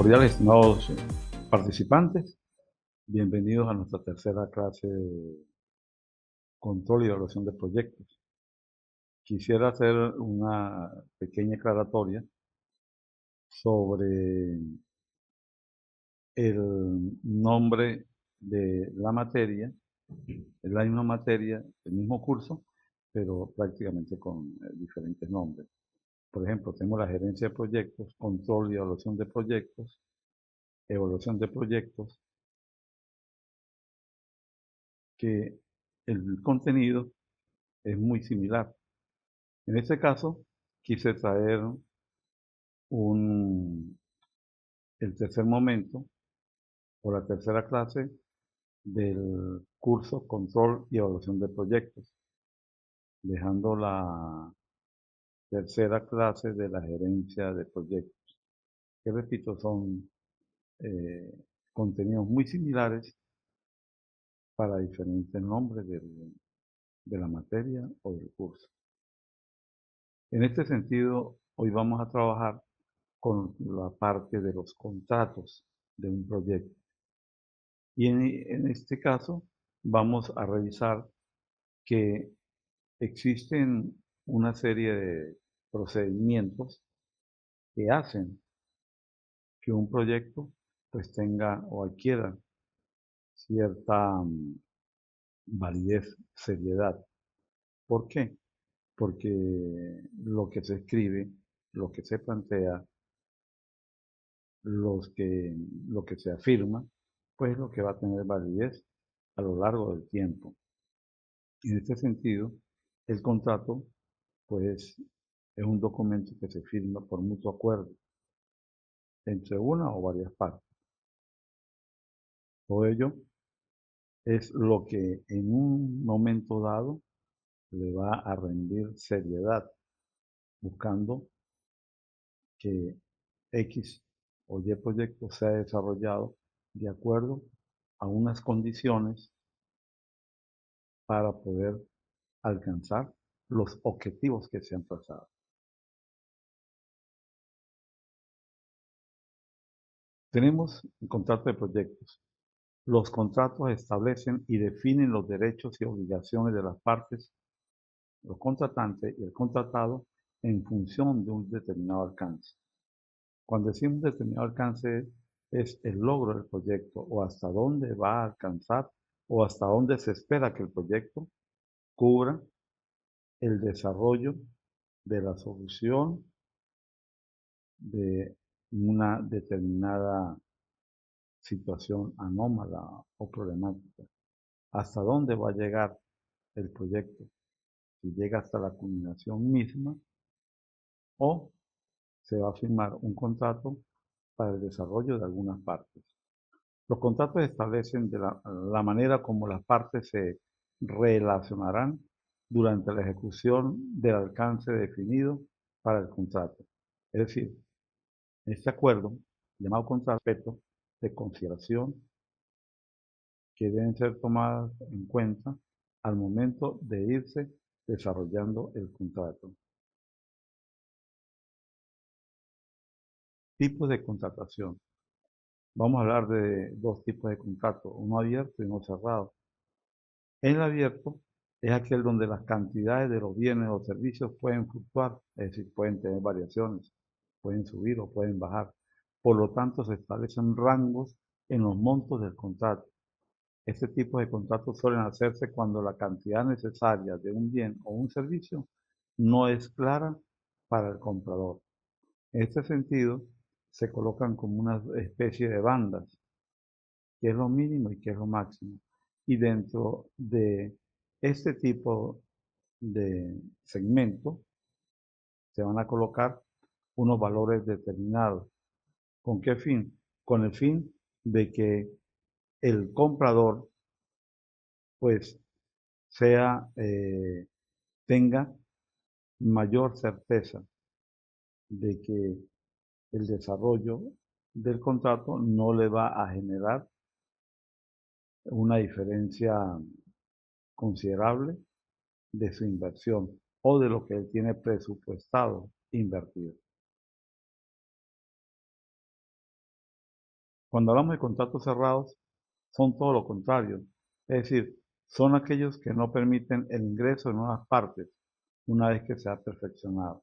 Cordiales, estimados participantes, bienvenidos a nuestra tercera clase de control y evaluación de proyectos. Quisiera hacer una pequeña aclaratoria sobre el nombre de la materia. Es la misma materia, el mismo curso, pero prácticamente con diferentes nombres. Por ejemplo, tengo la gerencia de proyectos, control y evaluación de proyectos, que el contenido es muy similar. En este caso, quise traer el tercer momento o la tercera clase del curso Control y Evaluación de Proyectos, dejando la tercera clase de la gerencia de proyectos, que repito, son eh, contenidos muy similares para diferentes nombres de la materia o del curso. En este sentido, hoy vamos a trabajar con la parte de los contratos de un proyecto. Y en este caso vamos a revisar que existen una serie de procedimientos que hacen que un proyecto pues tenga o adquiera cierta validez, seriedad. ¿Por qué? Porque lo que se escribe, lo que se plantea, lo que se afirma, pues es lo que va a tener validez a lo largo del tiempo. En este sentido, el contrato, pues, es un documento que se firma por mutuo acuerdo entre una o varias partes. Todo ello es lo que en un momento dado le va a rendir seriedad, buscando que X o Y proyecto sea desarrollado de acuerdo a unas condiciones para poder alcanzar los objetivos que se han trazado. Tenemos el contrato de proyectos. Los contratos establecen y definen los derechos y obligaciones de las partes, los contratantes y el contratado, en función de un determinado alcance. Cuando decimos determinado alcance es el logro del proyecto o hasta dónde va a alcanzar o hasta dónde se espera que el proyecto cubra el desarrollo de la solución de una determinada situación anómala o problemática. ¿Hasta dónde va a llegar el proyecto? Si llega hasta la culminación misma o se va a firmar un contrato para el desarrollo de algunas partes. Los contratos establecen la manera como las partes se relacionarán durante la ejecución del alcance definido para el contrato. Es decir, este acuerdo, llamado contrato, de consideración que deben ser tomadas en cuenta al momento de irse desarrollando el contrato. Tipos de contratación. Vamos a hablar de dos tipos de contrato, uno abierto y uno cerrado. El abierto es aquel donde las cantidades de los bienes o servicios pueden fluctuar, es decir, pueden tener variaciones, pueden subir o pueden bajar. Por lo tanto, se establecen rangos en los montos del contrato. Este tipo de contratos suelen hacerse cuando la cantidad necesaria de un bien o un servicio no es clara para el comprador. En este sentido, se colocan como una especie de bandas, qué es lo mínimo y qué es lo máximo. Y dentro de este tipo de segmento se van a colocar unos valores determinados. ¿Con qué fin? Con el fin de que el comprador pues tenga mayor certeza de que el desarrollo del contrato no le va a generar una diferencia considerable de su inversión o de lo que él tiene presupuestado invertir. Cuando hablamos de contratos cerrados, son todo lo contrario. Es decir, son aquellos que no permiten el ingreso de nuevas partes una vez que se ha perfeccionado.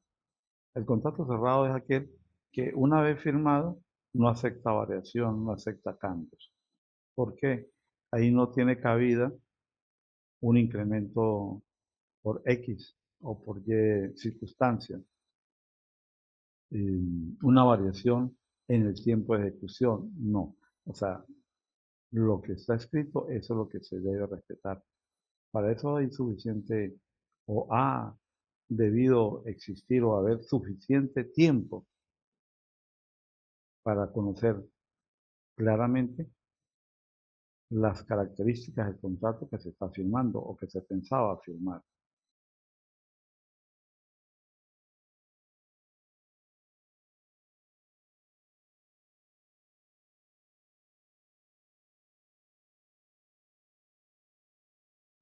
El contrato cerrado es aquel que una vez firmado no acepta variación, no acepta cambios. ¿Por qué? Ahí no tiene cabida un incremento por X o por Y circunstancia, una variación en el tiempo de ejecución, no. O sea, lo que está escrito, eso es lo que se debe respetar. Para eso hay suficiente o ha debido existir o haber suficiente tiempo para conocer claramente las características del contrato que se está firmando o que se pensaba firmar.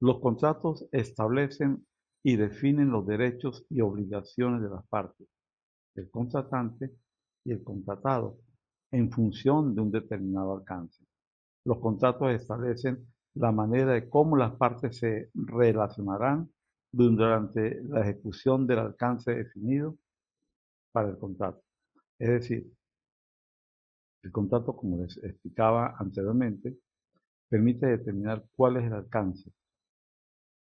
Los contratos establecen y definen los derechos y obligaciones de las partes, el contratante y el contratado, en función de un determinado alcance. Los contratos establecen la manera de cómo las partes se relacionarán durante la ejecución del alcance definido para el contrato. Es decir, el contrato, como les explicaba anteriormente, permite determinar cuál es el alcance,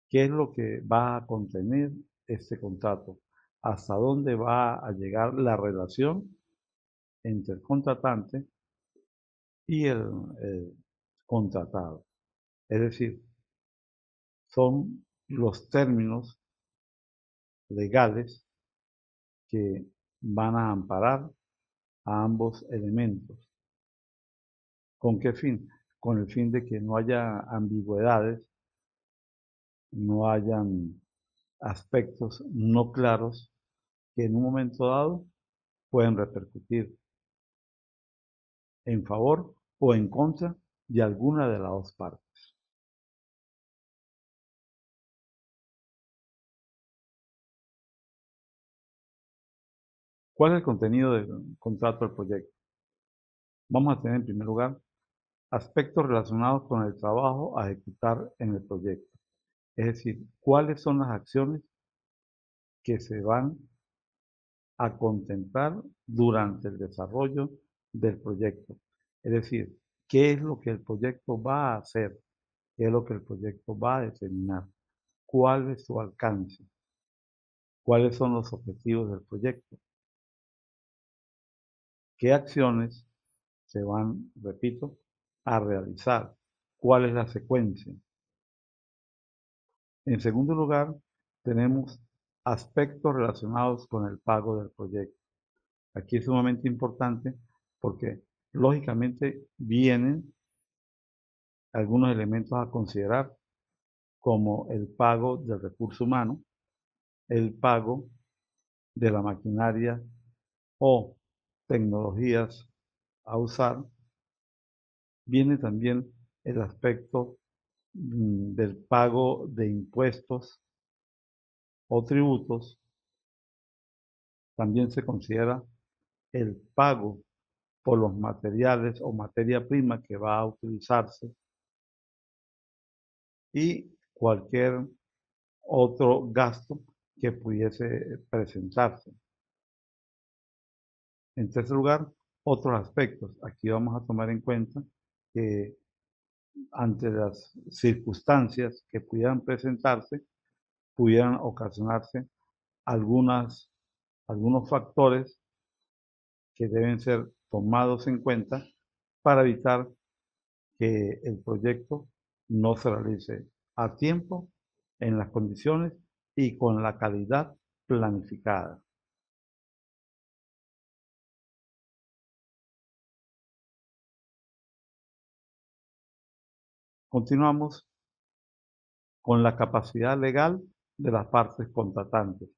qué es lo que va a contener este contrato, hasta dónde va a llegar la relación entre el contratante y el contratado. Es decir, son los términos legales que van a amparar a ambos elementos. ¿Con qué fin? Con el fin de que no haya ambigüedades, no hayan aspectos no claros que en un momento dado pueden repercutir en favor o en contra de alguna de las dos partes. ¿Cuál es el contenido del contrato del proyecto? Vamos a tener en primer lugar aspectos relacionados con el trabajo a ejecutar en el proyecto. Es decir, cuáles son las acciones que se van a contemplar durante el desarrollo del proyecto. Es decir, qué es lo que el proyecto va a hacer, qué es lo que el proyecto va a determinar, cuál es su alcance, cuáles son los objetivos del proyecto, qué acciones se van, repito, a realizar, cuál es la secuencia. En segundo lugar, tenemos aspectos relacionados con el pago del proyecto. Aquí es sumamente importante porque lógicamente vienen algunos elementos a considerar como el pago del recurso humano, el pago de la maquinaria o tecnologías a usar, viene también el aspecto del pago de impuestos o tributos, también se considera el pago por los materiales o materia prima que va a utilizarse y cualquier otro gasto que pudiese presentarse. En tercer lugar, otros aspectos. Aquí vamos a tomar en cuenta que ante las circunstancias que pudieran presentarse, pudieran ocasionarse algunos factores que deben ser tomados en cuenta para evitar que el proyecto no se realice a tiempo, en las condiciones y con la calidad planificada. Continuamos con la capacidad legal de las partes contratantes.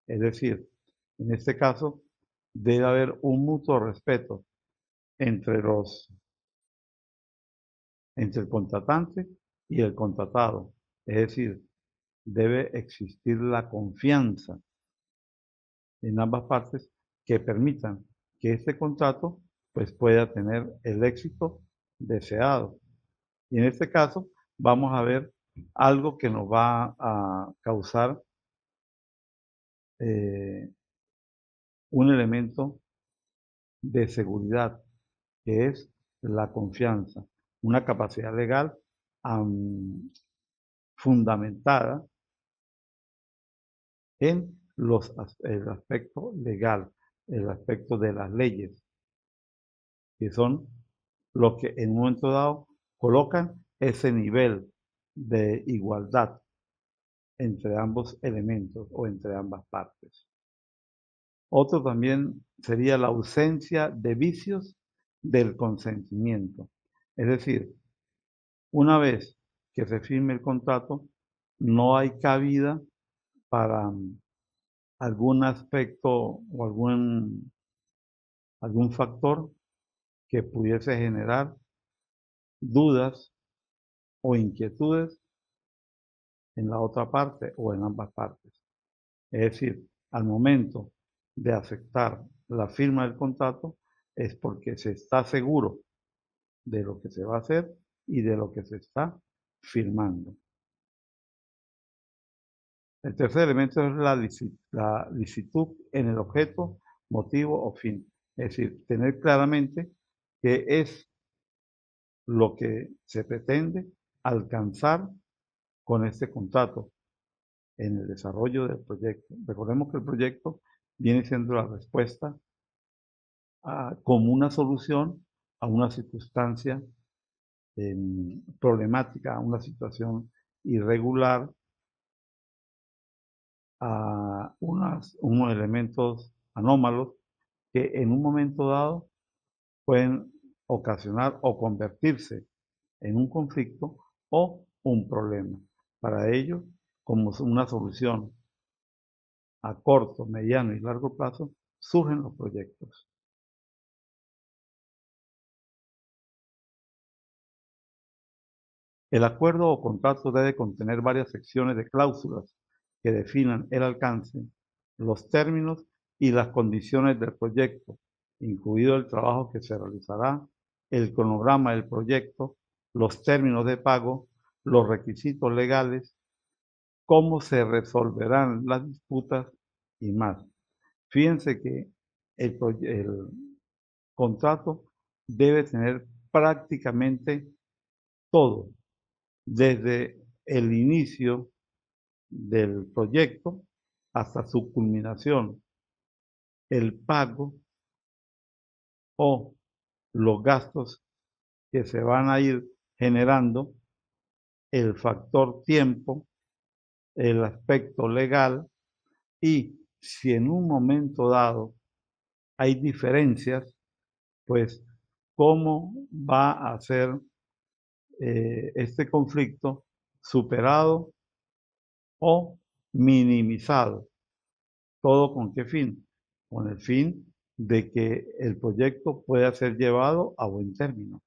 Es decir, en este caso, debe haber un mutuo respeto entre entre el contratante y el contratado. Es decir, debe existir la confianza en ambas partes que permitan que este contrato pues pueda tener el éxito deseado. Y en este caso vamos a ver algo que nos va a causar eh, un elemento de seguridad, que es la confianza, una capacidad legal fundamentada en el aspecto legal, el aspecto de las leyes, que son los que en un momento dado colocan ese nivel de igualdad entre ambos elementos o entre ambas partes. Otro también sería la ausencia de vicios del consentimiento. Es decir, una vez que se firme el contrato, no hay cabida para algún aspecto o algún factor que pudiese generar dudas o inquietudes en la otra parte o en ambas partes. Es decir, al momento de aceptar la firma del contrato es porque se está seguro de lo que se va a hacer y de lo que se está firmando. El tercer elemento es la licitud en el objeto, motivo o fin. Es decir, tener claramente qué es lo que se pretende alcanzar con este contrato en el desarrollo del proyecto. Recordemos que el proyecto viene siendo la respuesta como una solución a una circunstancia problemática, a una situación irregular, a unos elementos anómalos que en un momento dado pueden ocasionar o convertirse en un conflicto o un problema. Para ello, como una solución a corto, mediano y largo plazo, surgen los proyectos. El acuerdo o contrato debe contener varias secciones de cláusulas que definan el alcance, los términos y las condiciones del proyecto, incluido el trabajo que se realizará, el cronograma del proyecto, los términos de pago, los requisitos legales, cómo se resolverán las disputas y más. Fíjense que el contrato debe tener prácticamente todo, desde el inicio del proyecto hasta su culminación, el pago o los gastos que se van a ir generando, el factor tiempo, el aspecto legal y si en un momento dado hay diferencias, pues cómo va a ser este conflicto superado o minimizado. ¿Todo con qué fin? Con el fin de que el proyecto pueda ser llevado a buen término.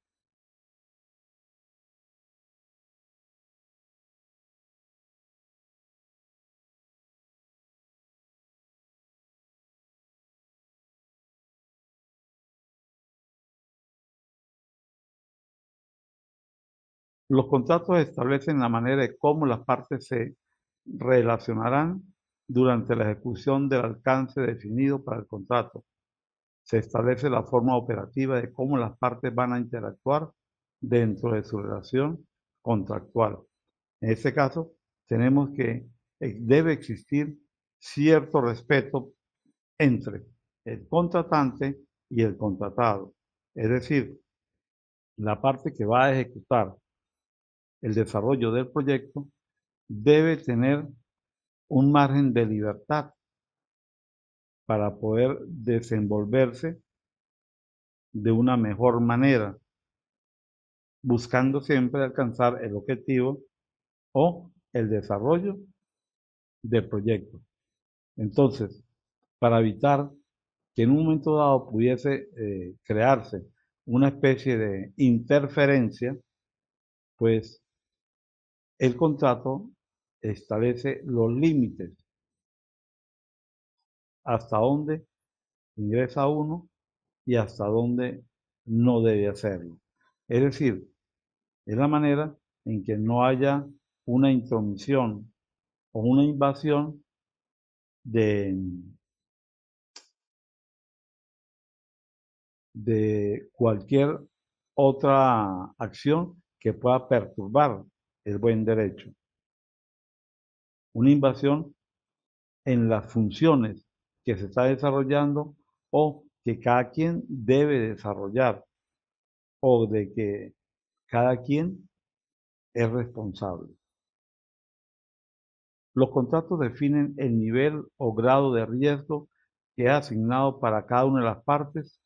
Los contratos establecen la manera de cómo las partes se relacionarán durante la ejecución del alcance definido para el contrato. Se establece la forma operativa de cómo las partes van a interactuar dentro de su relación contractual. En este caso, tenemos que debe existir cierto respeto entre el contratante y el contratado. Es decir, la parte que va a ejecutar el desarrollo del proyecto debe tener un margen de libertad para poder desenvolverse de una mejor manera, buscando siempre alcanzar el objetivo o el desarrollo del proyecto. Entonces, para evitar que en un momento dado pudiese crearse una especie de interferencia, pues el contrato establece los límites hasta dónde ingresa uno y hasta dónde no debe hacerlo. Es decir, es la manera en que no haya una intromisión o una invasión de, de cualquier otra acción que pueda perturbar el buen derecho. Una invasión en las funciones que se está desarrollando o que cada quien debe desarrollar o de que cada quien es responsable. Los contratos definen el nivel o grado de riesgo que es asignado para cada una de las partes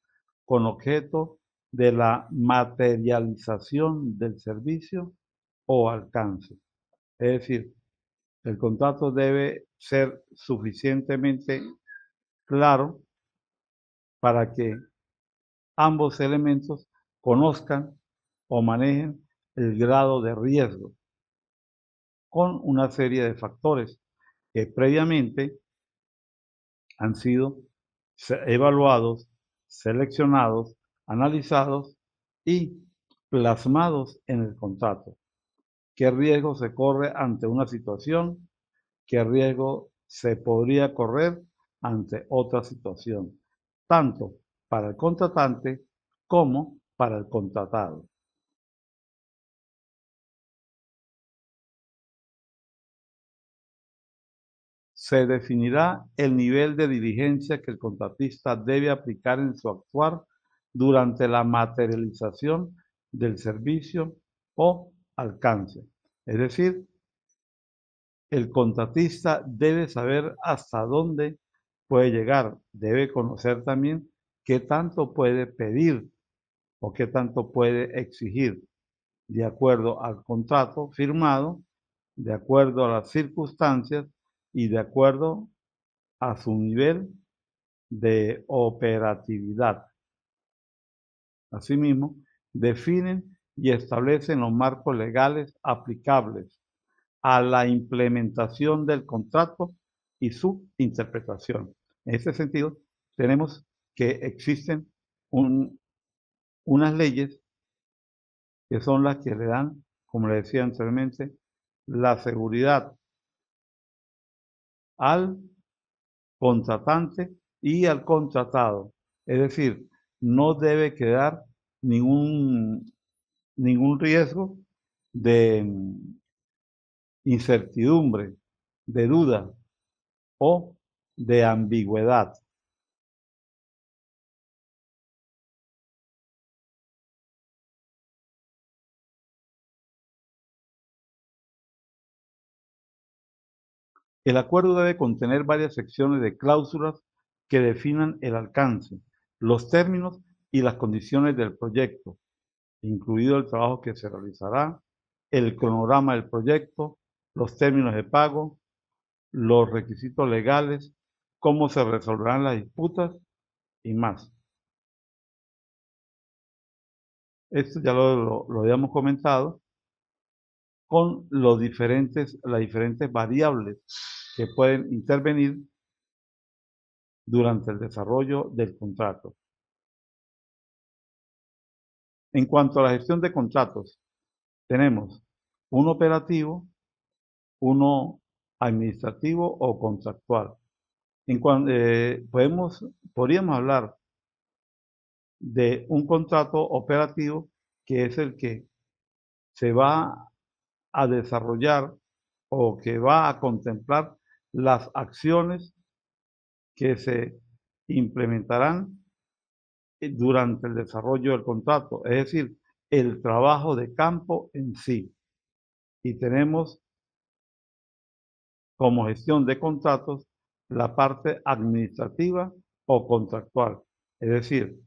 con objeto de la materialización del servicio o alcance. Es decir, el contrato debe ser suficientemente claro para que ambos elementos conozcan o manejen el grado de riesgo con una serie de factores que previamente han sido evaluados, seleccionados, analizados y plasmados en el contrato. ¿Qué riesgo se corre ante una situación? ¿Qué riesgo se podría correr ante otra situación? Tanto para el contratante como para el contratado. Se definirá el nivel de diligencia que el contratista debe aplicar en su actuar durante la materialización del servicio o alcance. Es decir, el contratista debe saber hasta dónde puede llegar, debe conocer también qué tanto puede pedir o qué tanto puede exigir de acuerdo al contrato firmado, de acuerdo a las circunstancias y de acuerdo a su nivel de operatividad. Asimismo, definen y establecen los marcos legales aplicables a la implementación del contrato y su interpretación. En este sentido, tenemos que existen unas leyes que son las que le dan, como le decía anteriormente, la seguridad al contratante y al contratado. Es decir, no debe quedar ningún, ningún riesgo de incertidumbre, de duda o de ambigüedad. El acuerdo debe contener varias secciones de cláusulas que definan el alcance, los términos y las condiciones del proyecto, incluido el trabajo que se realizará, el cronograma del proyecto, los términos de pago, los requisitos legales, cómo se resolverán las disputas y más. Esto ya lo habíamos comentado con las diferentes variables que pueden intervenir durante el desarrollo del contrato. En cuanto a la gestión de contratos, tenemos uno operativo, uno administrativo o contractual. Podríamos hablar de un contrato operativo que es el que se va a desarrollar o que va a contemplar las acciones que se implementarán durante el desarrollo del contrato, es decir, el trabajo de campo en sí. Y tenemos como gestión de contratos la parte administrativa o contractual, es decir,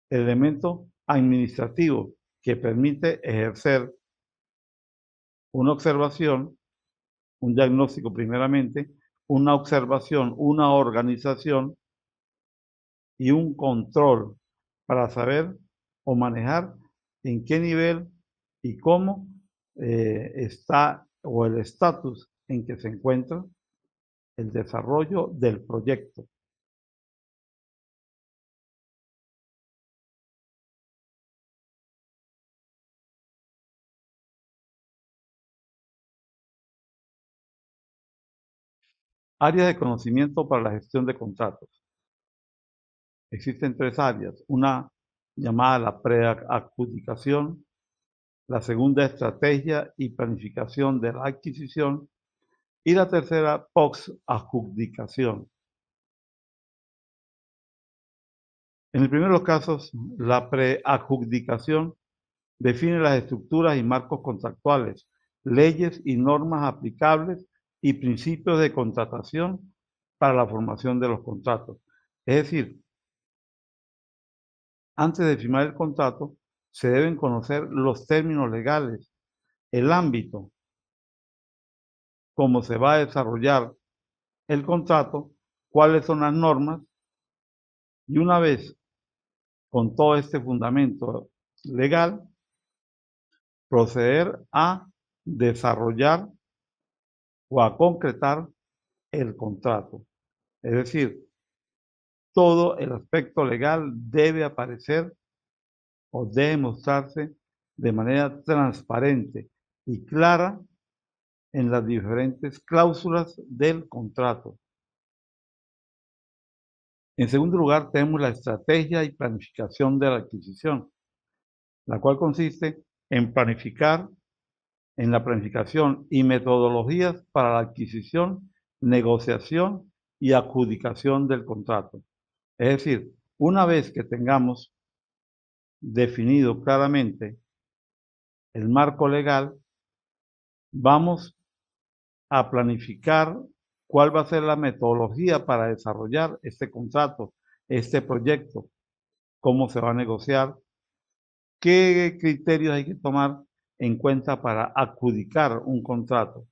el elemento administrativo que permite ejercer una observación, un diagnóstico primeramente, una observación, una organización y un control para saber o manejar en qué nivel y cómo está o el estatus en que se encuentra el desarrollo del proyecto. Áreas de conocimiento para la gestión de contratos. Existen tres áreas. Una llamada la preadjudicación, la segunda estrategia y planificación de la adquisición y la tercera post-adjudicación. En el primero de los casos, la preadjudicación define las estructuras y marcos contractuales, leyes y normas aplicables y principios de contratación para la formación de los contratos. Es decir, antes de firmar el contrato, se deben conocer los términos legales, el ámbito, cómo se va a desarrollar el contrato, cuáles son las normas, y una vez con todo este fundamento legal, proceder a desarrollar o a concretar el contrato. Es decir, todo el aspecto legal debe aparecer o debe mostrarse de manera transparente y clara en las diferentes cláusulas del contrato. En segundo lugar, tenemos la estrategia y planificación de la adquisición, la cual consiste en planificar, en la planificación y metodologías para la adquisición, negociación y adjudicación del contrato. Es decir, una vez que tengamos definido claramente el marco legal, vamos a planificar cuál va a ser la metodología para desarrollar este contrato, este proyecto, cómo se va a negociar, qué criterios hay que tomar en cuenta para adjudicar un contrato.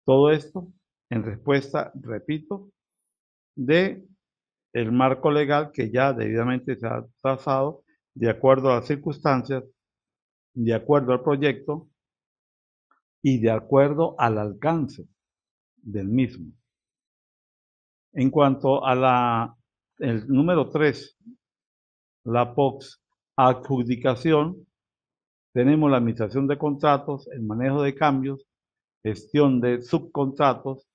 Todo esto en respuesta, repito, de el marco legal que ya debidamente se ha trazado de acuerdo a las circunstancias, de acuerdo al proyecto y de acuerdo al alcance del mismo. En cuanto a el número 3, la POX adjudicación, tenemos la administración de contratos, el manejo de cambios, gestión de subcontratos,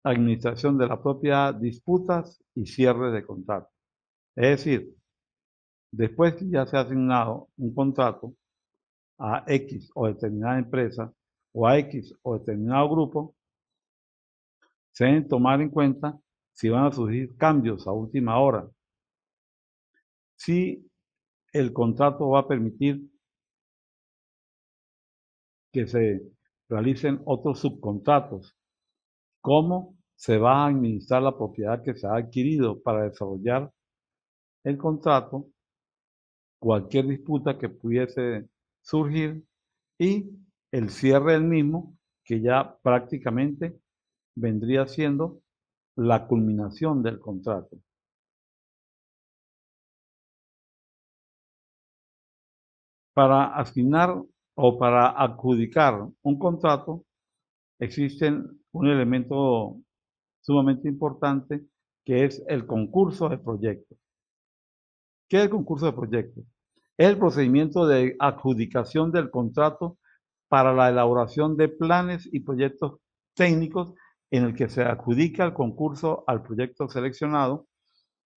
administración de la propiedad, disputas y cierre de contratos. Es decir, después que ya se ha asignado un contrato a X o determinada empresa o a X o determinado grupo, se deben tomar en cuenta si van a surgir cambios a última hora, si el contrato va a permitir que se realicen otros subcontratos, cómo se va a administrar la propiedad que se ha adquirido para desarrollar el contrato, cualquier disputa que pudiese surgir y el cierre del mismo, que ya prácticamente vendría siendo la culminación del contrato. Para asignar o para adjudicar un contrato, existen un elemento sumamente importante que es el concurso de proyectos. ¿Qué es el concurso de proyectos? Es el procedimiento de adjudicación del contrato para la elaboración de planes y proyectos técnicos en el que se adjudica el concurso al proyecto seleccionado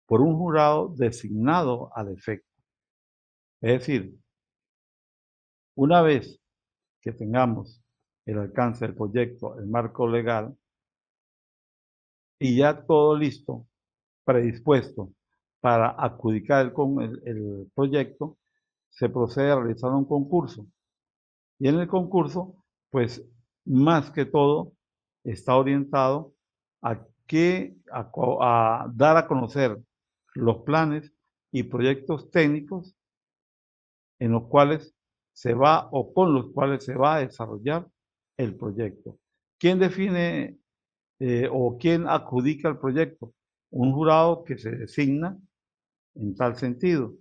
por un jurado designado al efecto. Es decir, una vez que tengamos el alcance del proyecto, el marco legal y ya todo listo, predispuesto para adjudicar el proyecto, se procede a realizar un concurso. Y en el concurso, pues más que todo, está orientado a a dar a conocer los planes y proyectos técnicos en los cuales se va o con los cuales se va a desarrollar el proyecto. ¿Quién define o quién adjudica el proyecto? Un jurado que se designa en tal sentido.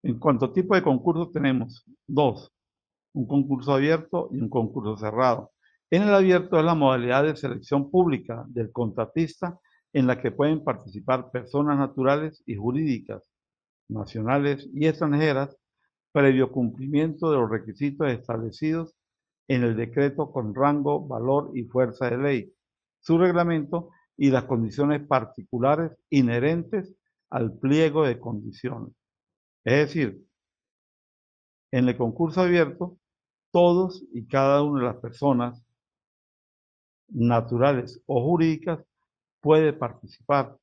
En cuanto a tipo de concursos, tenemos dos: un concurso abierto y un concurso cerrado. En el abierto es la modalidad de selección pública del contratista en la que pueden participar personas naturales y jurídicas, nacionales y extranjeras, previo cumplimiento de los requisitos establecidos en el decreto con rango, valor y fuerza de ley, su reglamento y las condiciones particulares inherentes al pliego de condiciones. Es decir, en el concurso abierto, todos y cada una de las personas naturales o jurídicas puede participar.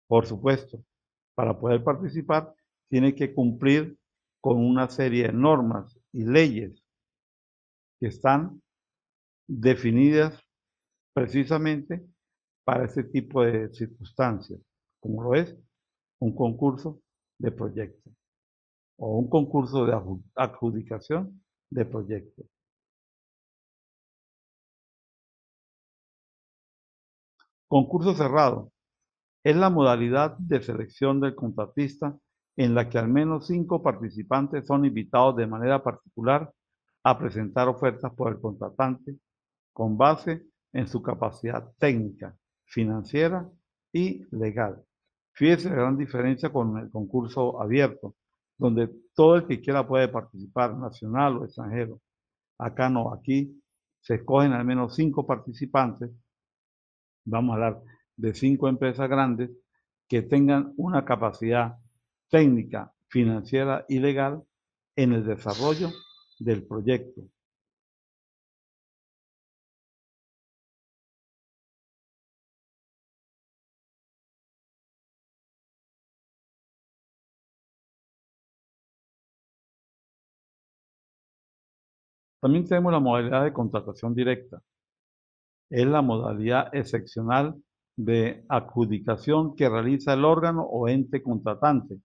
Por supuesto, para poder participar tiene que cumplir con una serie de normas y leyes que están definidas precisamente para ese tipo de circunstancias, como lo es un concurso de proyectos o un concurso de adjudicación de proyectos. Concurso cerrado es la modalidad de selección del contratista en la que al menos 5 participantes son invitados de manera particular a presentar ofertas por el contratante con base en su capacidad técnica, financiera y legal. Fíjese la gran diferencia con el concurso abierto, donde todo el que quiera puede participar, nacional o extranjero. Acá no, aquí se escogen al menos 5 participantes, vamos a hablar de 5 empresas grandes que tengan una capacidad técnica, financiera y legal en el desarrollo del proyecto. También tenemos la modalidad de contratación directa. Es la modalidad excepcional de adjudicación que realiza el órgano o ente contratante,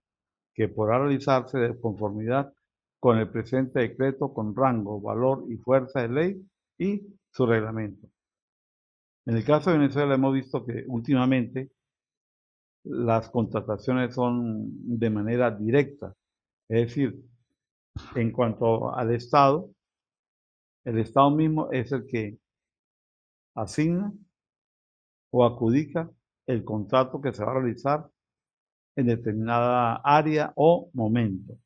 que podrá realizarse de conformidad con el presente decreto con rango, valor y fuerza de ley y su reglamento. En el caso de Venezuela hemos visto que últimamente las contrataciones son de manera directa, es decir, en cuanto al Estado, el Estado mismo es el que asigna o adjudica el contrato que se va a realizar en determinada área o momento.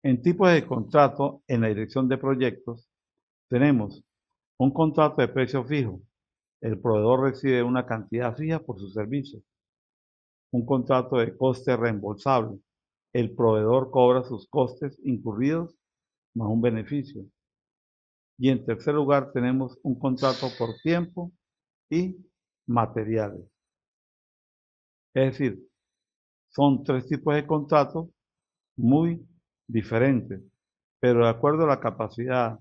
En tipos de contrato en la dirección de proyectos, tenemos un contrato de precio fijo. El proveedor recibe una cantidad fija por sus servicios. Un contrato de coste reembolsable. El proveedor cobra sus costes incurridos más un beneficio. Y en tercer lugar tenemos un contrato por tiempo y materiales. Es decir, son 3 tipos de contratos muy diferentes, pero de acuerdo a la capacidad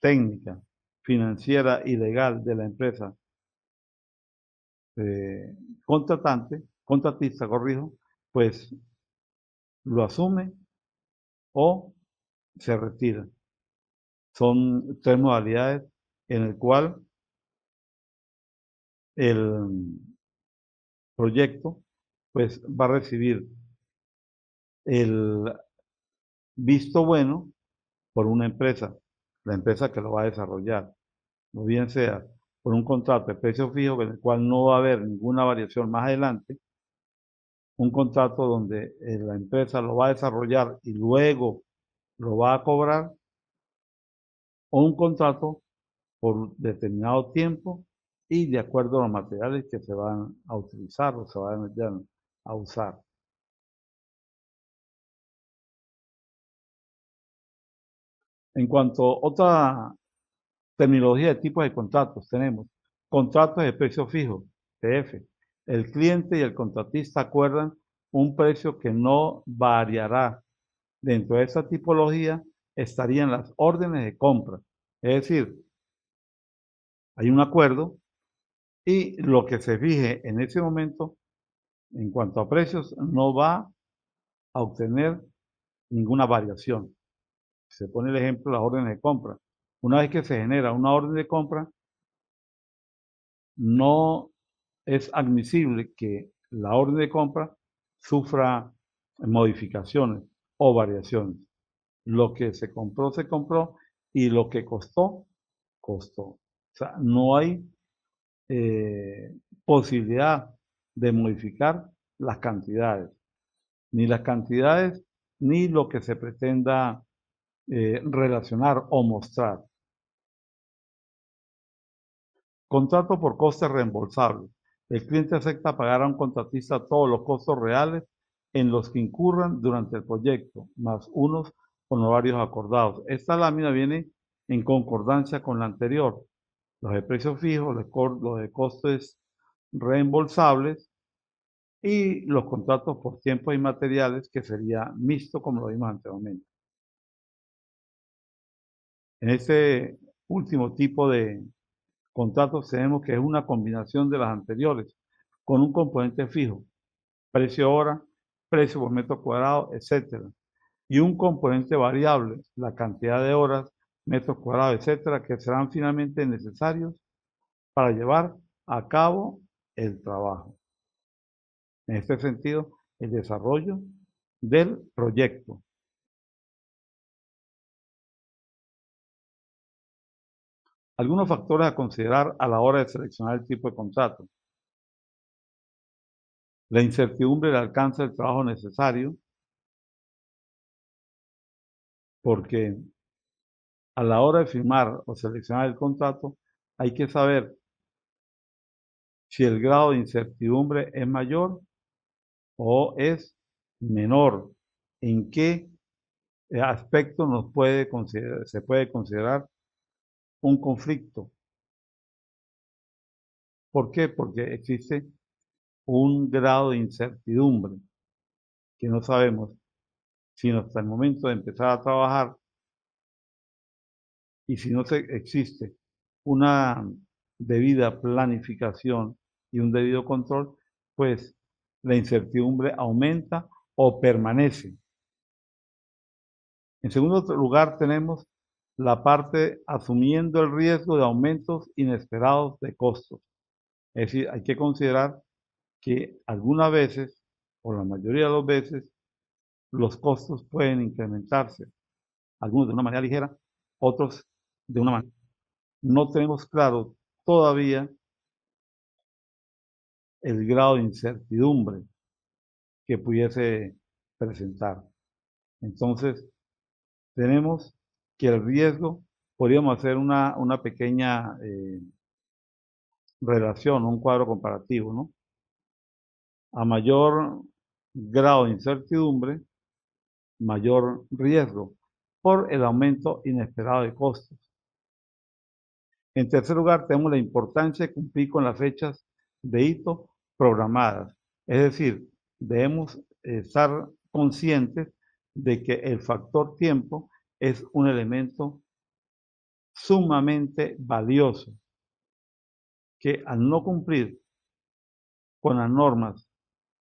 técnica, financiera y legal de la empresa eh, contratista, corrijo, pues lo asume o se retira. Son 3 modalidades en el cual el proyecto pues va a recibir el visto bueno por una empresa, la empresa que lo va a desarrollar, o bien sea por un contrato de precio fijo en el cual no va a haber ninguna variación más adelante, un contrato donde la empresa lo va a desarrollar y luego lo va a cobrar, o un contrato por determinado tiempo y de acuerdo a los materiales que se van a utilizar o se van a usar. En cuanto a otra terminología de tipos de contratos, tenemos contratos de precio fijo, PF. El cliente y el contratista acuerdan un precio que no variará. Dentro de esa tipología estarían las órdenes de compra. Es decir, hay un acuerdo y lo que se fije en ese momento en cuanto a precios no va a obtener ninguna variación. Se pone el ejemplo de las órdenes de compra. Una vez que se genera una orden de compra, no es admisible que la orden de compra sufra modificaciones o variaciones. Lo que se compró y lo que costó, costó. O sea, no hay posibilidad de modificar las cantidades, ni lo que se pretenda relacionar o mostrar. Contrato por costes reembolsables. El cliente acepta pagar a un contratista todos los costos reales en los que incurran durante el proyecto, más unos honorarios acordados. Esta lámina viene en concordancia con la anterior. Los de precios fijos, los de costes reembolsables y los contratos por tiempos y materiales, que sería mixto, como lo vimos anteriormente. En este último tipo de contratos tenemos que es una combinación de las anteriores, con un componente fijo, precio hora, precio por metro cuadrado, etcétera, y un componente variable, la cantidad de horas, metros cuadrados, etcétera, que serán finalmente necesarios para llevar a cabo el trabajo. En este sentido, el desarrollo del proyecto. Algunos factores a considerar a la hora de seleccionar el tipo de contrato. La incertidumbre del alcance del trabajo necesario, porque a la hora de firmar o seleccionar el contrato, hay que saber si el grado de incertidumbre es mayor o es menor. ¿En qué aspecto se puede considerar un conflicto? ¿Por qué? Porque existe un grado de incertidumbre que no sabemos si hasta el momento de empezar a trabajar, y si no existe una debida planificación y un debido control, pues la incertidumbre aumenta o permanece. En segundo lugar, tenemos la parte asumiendo el riesgo de aumentos inesperados de costos. Es decir, hay que considerar que algunas veces, o la mayoría de las veces, los costos pueden incrementarse, algunos de una manera ligera, otros de una manera. No tenemos claro todavía el grado de incertidumbre que pudiese presentar. Entonces, tenemos que el riesgo, podríamos hacer una pequeña relación, un cuadro comparativo, ¿no? A mayor grado de incertidumbre, mayor riesgo por el aumento inesperado de costos. En tercer lugar, tenemos la importancia de cumplir con las fechas de hito programadas. Es decir, debemos estar conscientes de que el factor tiempo es un elemento sumamente valioso, que al no cumplir con las normas,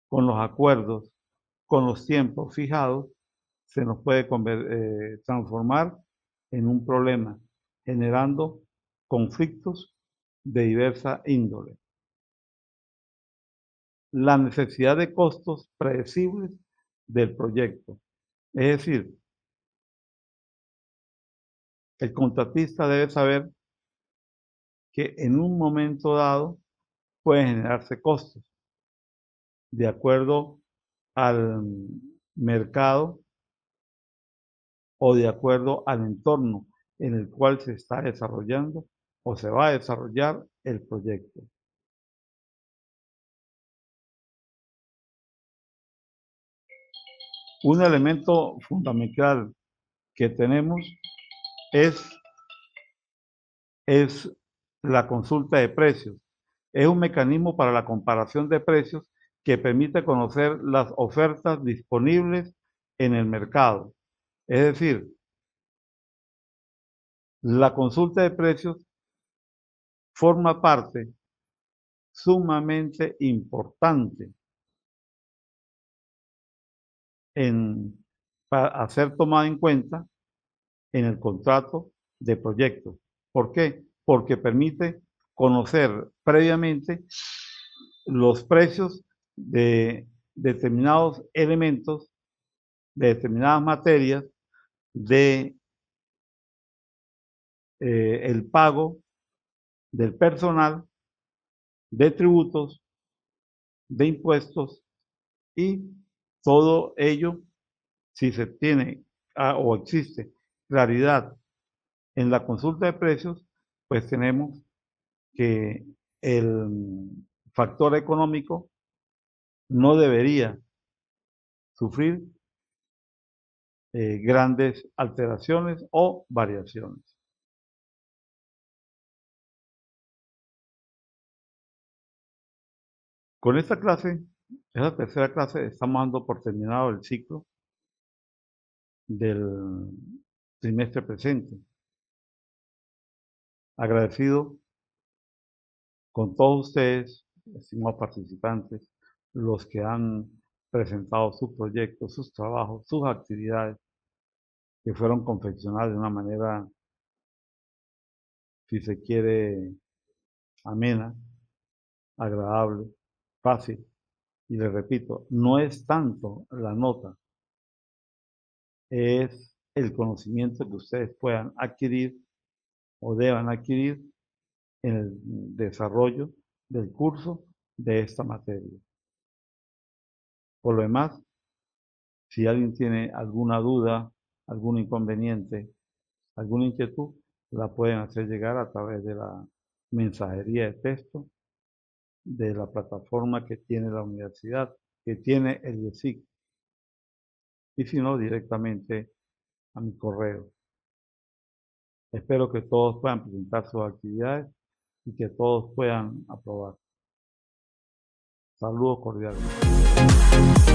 con los acuerdos, con los tiempos fijados, se nos puede transformar en un problema, generando conflictos de diversa índole. La necesidad de costos predecibles del proyecto. Es decir, el contratista debe saber que en un momento dado pueden generarse costos de acuerdo al mercado o de acuerdo al entorno en el cual se está desarrollando o se va a desarrollar el proyecto. Un elemento fundamental que tenemos es la consulta de precios. Es un mecanismo para la comparación de precios que permite conocer las ofertas disponibles en el mercado. Es decir, la consulta de precios forma parte sumamente importante para ser tomada en cuenta en el contrato de proyecto. ¿Por qué? Porque permite conocer previamente los precios de determinados elementos, de determinadas materias, de el pago del personal, de tributos, de impuestos y todo ello, si se tiene o existe claridad en la consulta de precios, pues tenemos que el factor económico no debería sufrir grandes alteraciones o variaciones. Con esta clase, esa tercera clase, estamos dando por terminado el ciclo del trimestre presente. Agradecido con todos ustedes, estimados participantes, los que han presentado sus proyectos, sus trabajos, sus actividades, que fueron confeccionadas de una manera, si se quiere, amena, agradable, fácil. Y les repito, no es tanto la nota, es el conocimiento que ustedes puedan adquirir o deban adquirir en el desarrollo del curso de esta materia. Por lo demás, si alguien tiene alguna duda, algún inconveniente, alguna inquietud, la pueden hacer llegar a través de la mensajería de texto de la plataforma que tiene la universidad, que tiene el IESIC, y si no, directamente a mi correo. Espero que todos puedan presentar sus actividades y que todos puedan aprobar. Saludos cordiales.